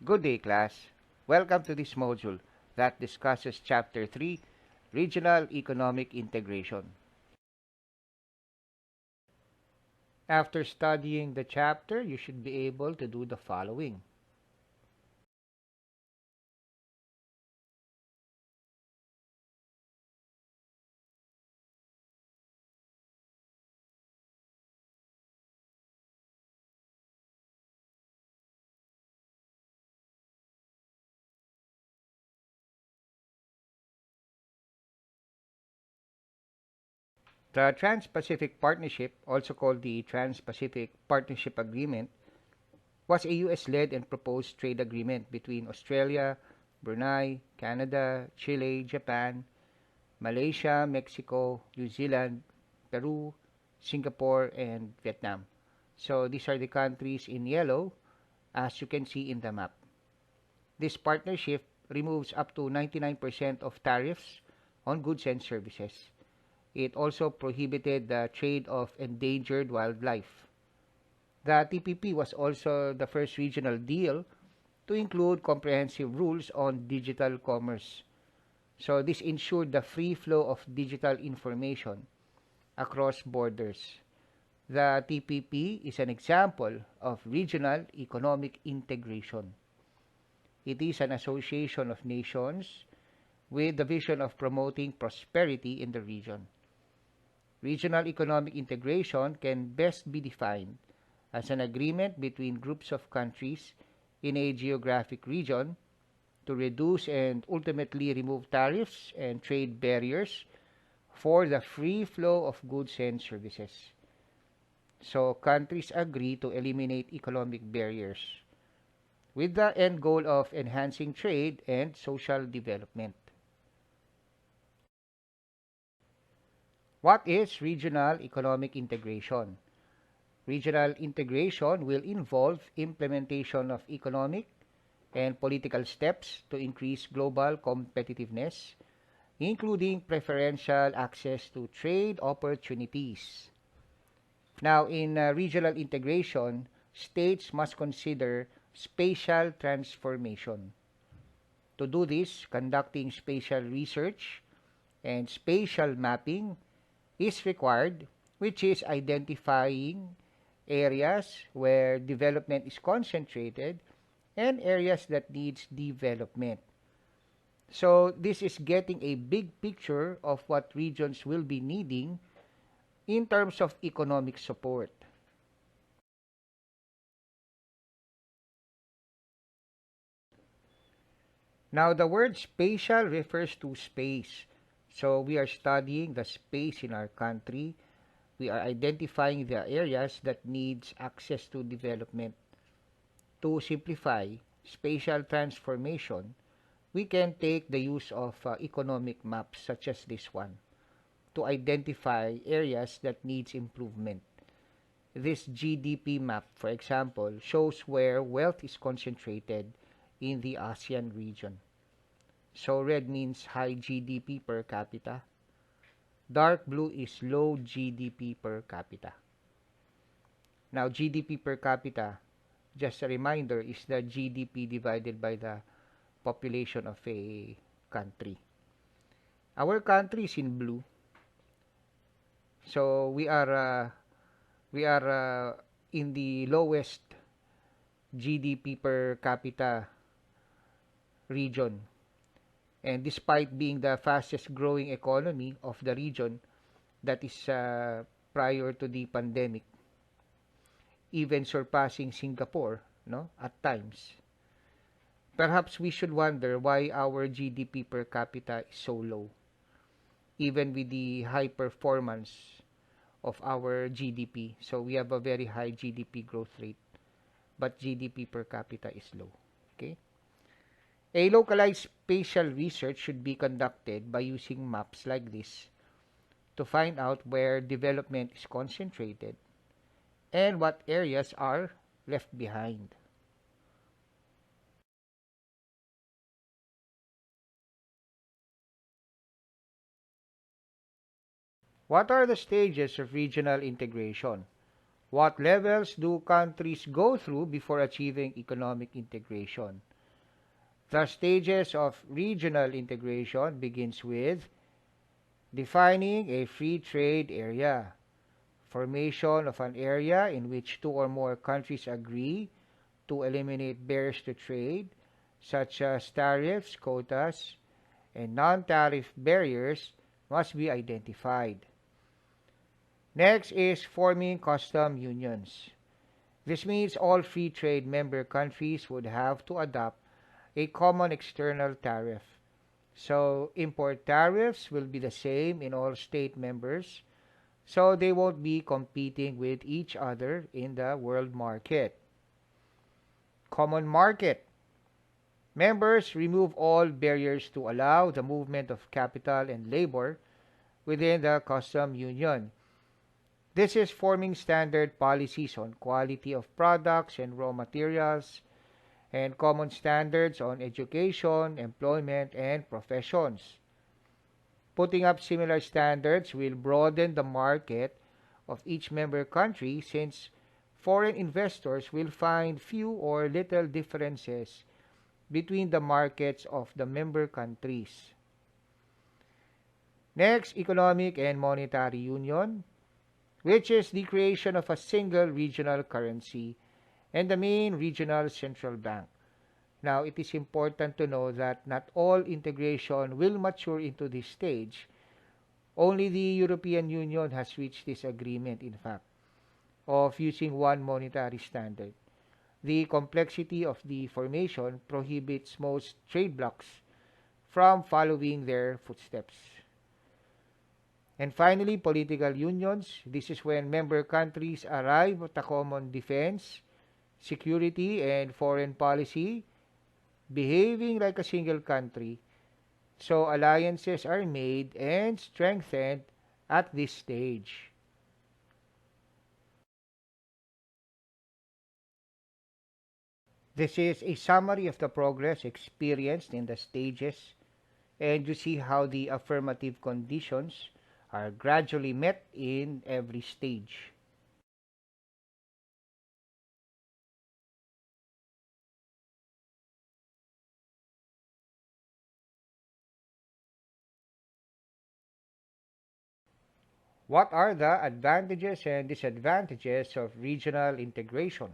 Good day, class. Welcome to this module that discusses Chapter 3, Regional Economic Integration. After studying the chapter, you should be able to do the following. The Trans-Pacific Partnership, also called the Trans-Pacific Partnership Agreement, was a US-led and proposed trade agreement between Australia, Brunei, Canada, Chile, Japan, Malaysia, Mexico, New Zealand, Peru, Singapore, and Vietnam. So these are the countries in yellow, as you can see in the map. This partnership removes up to 99% of tariffs on goods and services. It also prohibited the trade of endangered wildlife. The TPP was also the first regional deal to include comprehensive rules on digital commerce. So this ensured the free flow of digital information across borders. The TPP is an example of regional economic integration. It is an association of nations with the vision of promoting prosperity in the region. Regional economic integration can best be defined as an agreement between groups of countries in a geographic region to reduce and ultimately remove tariffs and trade barriers for the free flow of goods and services. So countries agree to eliminate economic barriers with the end goal of enhancing trade and social development. What is regional economic integration? Regional integration will involve implementation of economic and political steps to increase global competitiveness, including preferential access to trade opportunities. Now, in regional integration, states must consider spatial transformation. To do this, conducting spatial research and spatial mapping is required, which is identifying areas where development is concentrated and areas that needs development. So this is getting a big picture of what regions will be needing in terms of economic support. Now the word spatial refers to space. So we are studying the space in our country. We are identifying the areas that needs access to development. To simplify spatial transformation, we can take the use of economic maps such as this one to identify areas that needs improvement. This GDP map, for example, shows where wealth is concentrated in the ASEAN region. So red means high GDP per capita. Dark blue is low GDP per capita. Now, GDP per capita, just a reminder, is the GDP divided by the population of a country. Our country is in blue. So we are in the lowest GDP per capita region. And despite being the fastest growing economy of the region, that is prior to the pandemic, even surpassing Singapore, no, at times. Perhaps we should wonder why our GDP per capita is so low, even with the high performance of our GDP. So we have a very high GDP growth rate, but GDP per capita is low. Okay? A localized spatial research should be conducted by using maps like this to find out where development is concentrated and what areas are left behind. What are the stages of regional integration? What levels do countries go through before achieving economic integration? The stages of regional integration begins with defining a free trade area, formation of an area in which two or more countries agree to eliminate barriers to trade, such as tariffs, quotas, and non-tariff barriers must be identified. Next is forming custom unions. This means all free trade member countries would have to adopt a common external tariff. So import tariffs will be the same in all state members, so they won't be competing with each other in the world market. Common market. Members remove all barriers to allow the movement of capital and labor within the custom union. This is forming standard policies on quality of products and raw materials, and common standards on education, employment, and professions. Putting up similar standards will broaden the market of each member country, since foreign investors will find few or little differences between the markets of the member countries. Next, economic and monetary union, which is the creation of a single regional currency and the main regional central bank. Now, it is important to know that not all integration will mature into this stage. Only the European Union has reached this agreement, in fact, of using one monetary standard. The complexity of the formation prohibits most trade blocs from following their footsteps. And finally, political unions. This is when member countries arrive at a common defense, security, and foreign policy, behaving like a single country. So alliances are made and strengthened at this stage. This is a summary of the progress experienced in the stages, and you see how the affirmative conditions are gradually met in every stage. What are the advantages and disadvantages of regional integration?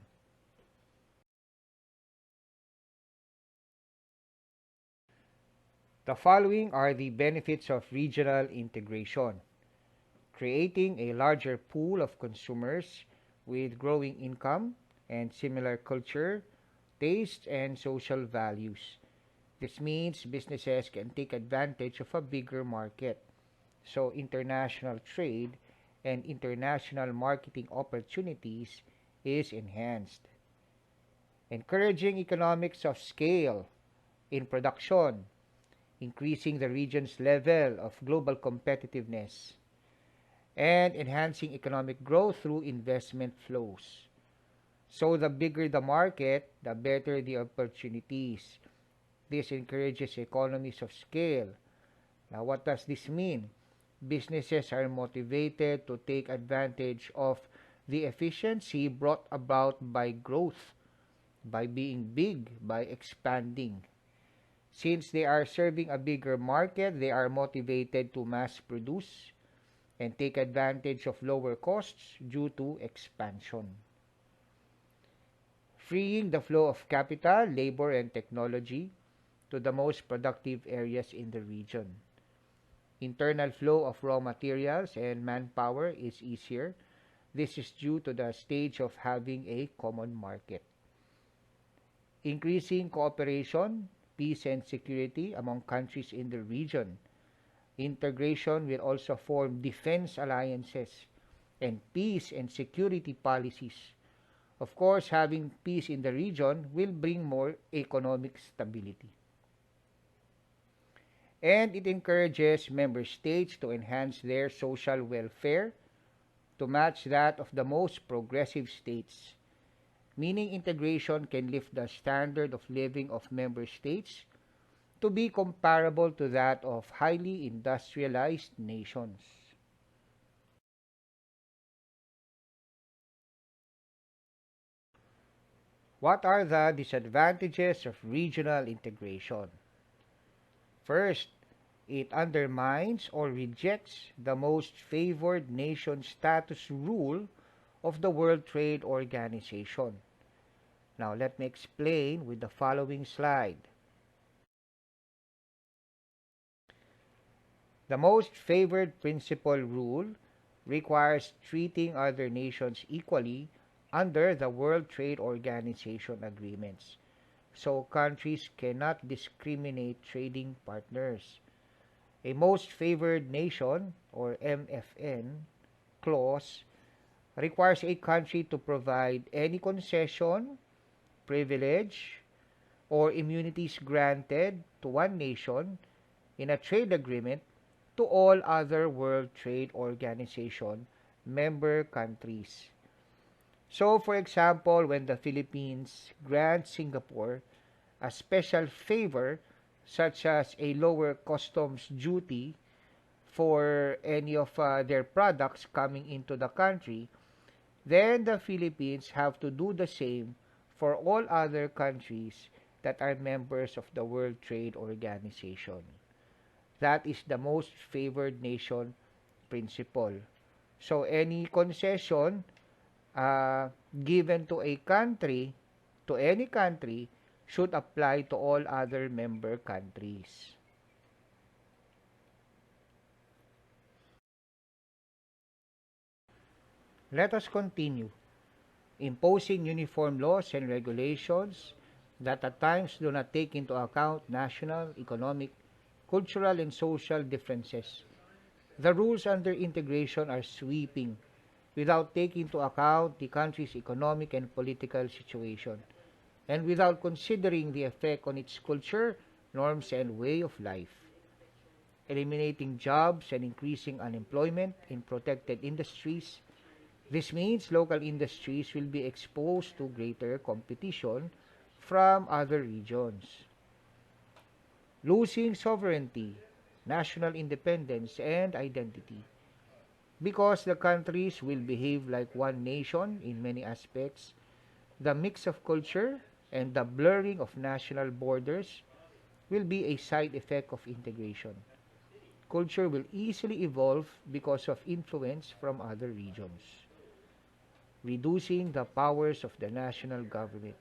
The following are the benefits of regional integration: creating a larger pool of consumers with growing income and similar culture, tastes, and social values. This means businesses can take advantage of a bigger market, so international trade and international marketing opportunities is enhanced. Encouraging economics of scale in production, increasing the region's level of global competitiveness, and enhancing economic growth through investment flows. So the bigger the market, the better the opportunities. This encourages economies of scale. Now, what does this mean? Businesses are motivated to take advantage of the efficiency brought about by growth, by being big, by expanding. Since they are serving a bigger market, they are motivated to mass produce and take advantage of lower costs due to expansion. Freeing the flow of capital, labor, and technology to the most productive areas in the region. Internal flow of raw materials and manpower is easier. This is due to the stage of having a common market. Increasing cooperation, peace, and security among countries in the region. Integration will also form defense alliances and peace and security policies. Of course, having peace in the region will bring more economic stability. And it encourages member states to enhance their social welfare to match that of the most progressive states, meaning integration can lift the standard of living of member states to be comparable to that of highly industrialized nations. What are the disadvantages of regional integration? First, it undermines or rejects the most favored nation status rule of the World Trade Organization. Now, let me explain with the following slide. The most favored principle rule requires treating other nations equally under the World Trade Organization agreements. So countries cannot discriminate trading partners. A most favored nation, or MFN, clause requires a country to provide any concession, privilege, or immunities granted to one nation in a trade agreement to all other World Trade Organization member countries. So, for example, when the Philippines grants Singapore a special favor such as a lower customs duty for any of their products coming into the country, then the Philippines have to do the same for all other countries that are members of the World Trade Organization. That is the most favored nation principle. So any concession given to a country, to any country, should apply to all other member countries. Let us continue. Imposing uniform laws and regulations that at times do not take into account national, economic, cultural, and social differences. The rules under integration are sweeping without taking into account the country's economic and political situation, and without considering the effect on its culture, norms, and way of life. Eliminating jobs and increasing unemployment in protected industries. This means local industries will be exposed to greater competition from other regions. Losing sovereignty, national independence, and identity. Because the countries will behave like one nation in many aspects, the mix of culture and the blurring of national borders will be a side effect of integration. Culture will easily evolve because of influence from other regions. Reducing the powers of the national government.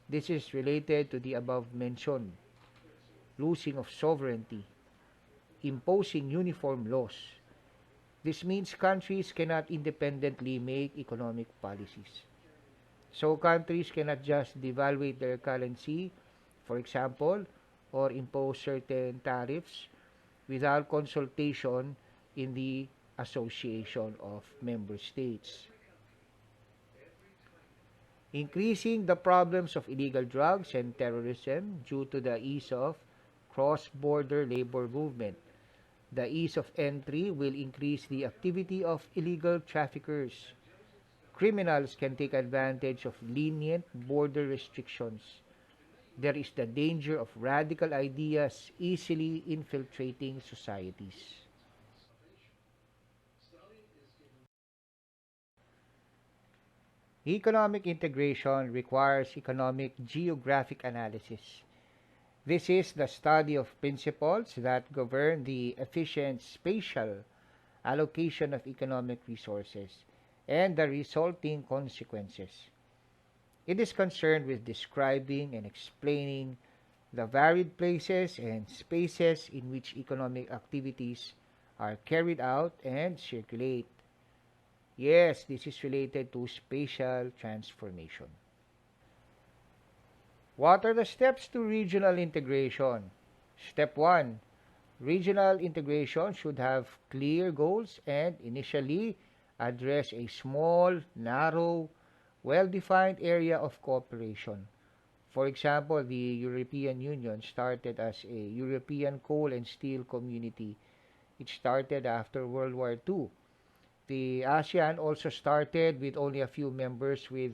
This is related to the above mentioned losing of sovereignty, imposing uniform laws. This means countries cannot independently make economic policies. So countries cannot just devaluate their currency, for example, or impose certain tariffs without consultation in the Association of Member States. Increasing the problems of illegal drugs and terrorism due to the ease of cross-border labor movement. The ease of entry will increase the activity of illegal traffickers. Criminals can take advantage of lenient border restrictions. There is the danger of radical ideas easily infiltrating societies. Economic integration requires economic geographic analysis. This is the study of principles that govern the efficient spatial allocation of economic resources and the resulting consequences. It is concerned with describing and explaining the varied places and spaces in which economic activities are carried out and circulate. Yes, this is related to spatial transformation. What are the steps to regional integration? Step 1. Regional integration should have clear goals and initially address a small, narrow, well-defined area of cooperation. For example, the European Union started as a European coal and steel community. It started after World War II. The ASEAN also started with only a few members with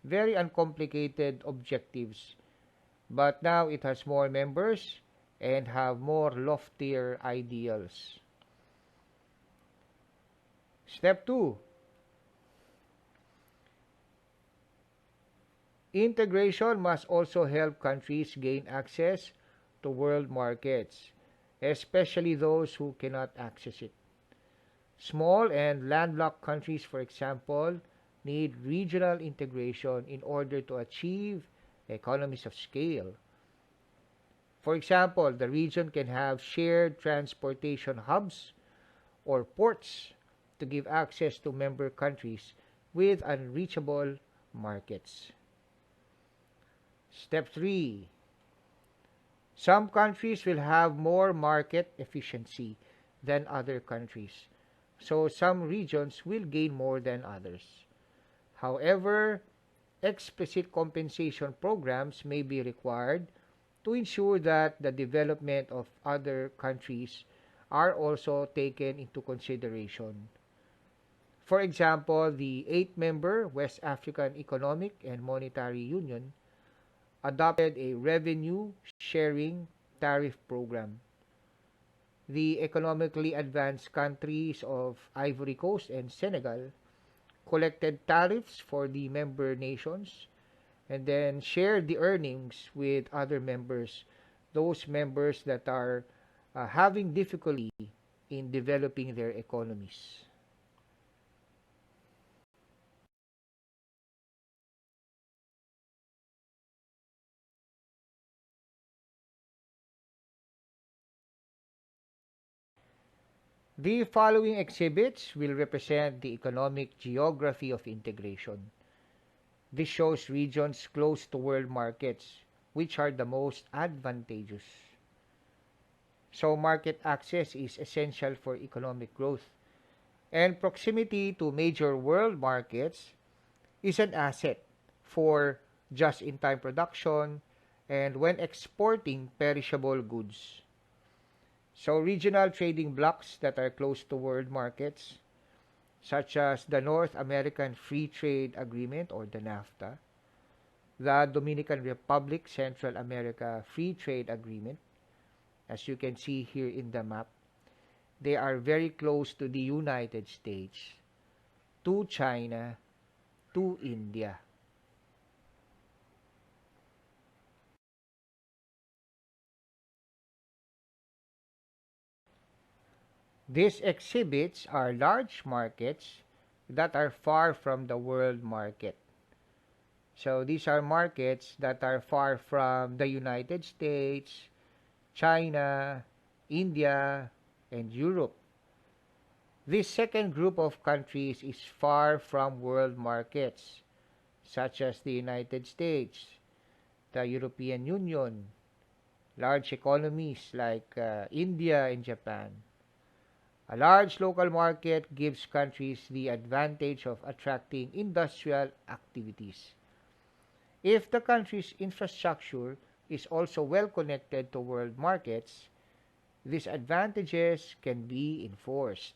very uncomplicated objectives. But now it has more members and have more loftier ideals. Step 2. Integration must also help countries gain access to world markets, especially those who cannot access it. Small and landlocked countries, for example, need regional integration in order to achieve economies of scale. For example, the region can have shared transportation hubs or ports to give access to member countries with unreachable markets. Step 3. Some countries will have more market efficiency than other countries, so some regions will gain more than others. However, explicit compensation programs may be required to ensure that the development of other countries are also taken into consideration. For example, the 8-member West African Economic and Monetary Union adopted a revenue sharing tariff program. The economically advanced countries of Ivory Coast and Senegal collected tariffs for the member nations and then shared the earnings with other members, those members that are having difficulty in developing their economies. The following exhibits will represent the economic geography of integration. This shows regions close to world markets, which are the most advantageous. So market access is essential for economic growth, and proximity to major world markets is an asset for just-in-time production and when exporting perishable goods. So regional trading blocks that are close to world markets, such as the North American Free Trade Agreement or the NAFTA, the Dominican Republic Central America Free Trade Agreement, as you can see here in the map, they are very close to the United States, to China, to India. These exhibits are large markets that are far from the world market. So these are markets that are far from the United States, China, India, and Europe. This second group of countries is far from world markets, such as the United States, the European Union, large economies like India and Japan. A large local market gives countries the advantage of attracting industrial activities. If the country's infrastructure is also well connected to world markets, these advantages can be enforced.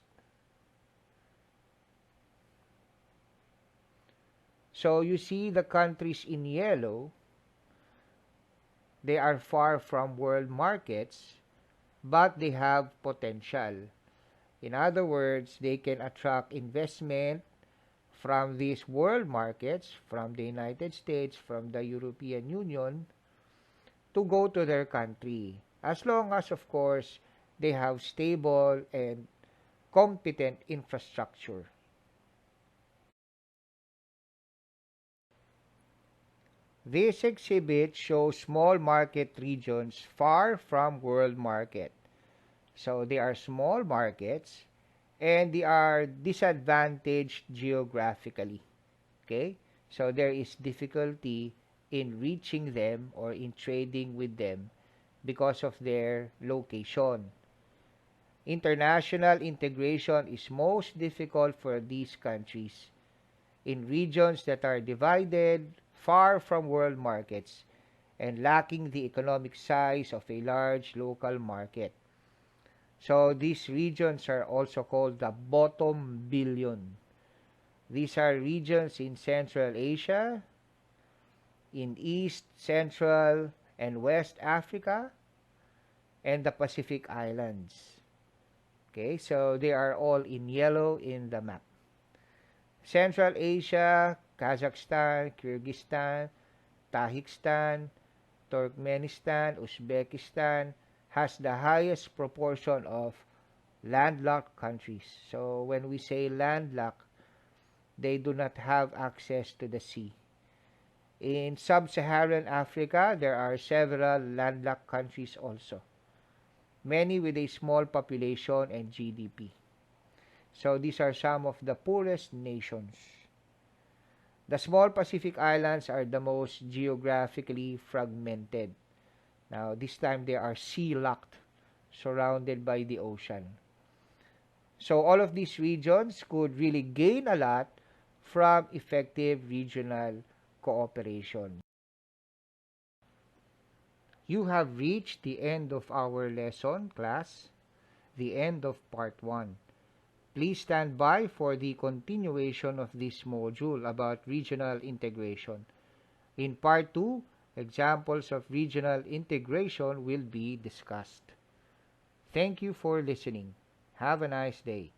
So you see the countries in yellow, they are far from world markets, but they have potential. In other words, they can attract investment from these world markets, from the United States, from the European Union, to go to their country. As long as, of course, they have stable and competent infrastructure. This exhibit shows small market regions far from world market. So they are small markets and they are disadvantaged geographically. Okay? So there is difficulty in reaching them or in trading with them because of their location. International integration is most difficult for these countries in regions that are divided, far from world markets, and lacking the economic size of a large local market. So these regions are also called the bottom billion. These are regions in Central Asia, in East, Central, and West Africa, and the Pacific Islands. Okay, so they are all in yellow in the map. Central Asia, Kazakhstan, Kyrgyzstan, Tajikistan, Turkmenistan, Uzbekistan has the highest proportion of landlocked countries. So when we say landlocked, they do not have access to the sea. In sub-Saharan Africa, there are several landlocked countries also, many with a small population and GDP. So these are some of the poorest nations. The small Pacific Islands are the most geographically fragmented. Now, this time they are sea-locked, surrounded by the ocean. So all of these regions could really gain a lot from effective regional cooperation. You have reached the end of our lesson, class, the end of part 1. Please stand by for the continuation of this module about regional integration. In part 2, examples of regional integration will be discussed. Thank you for listening. Have a nice day.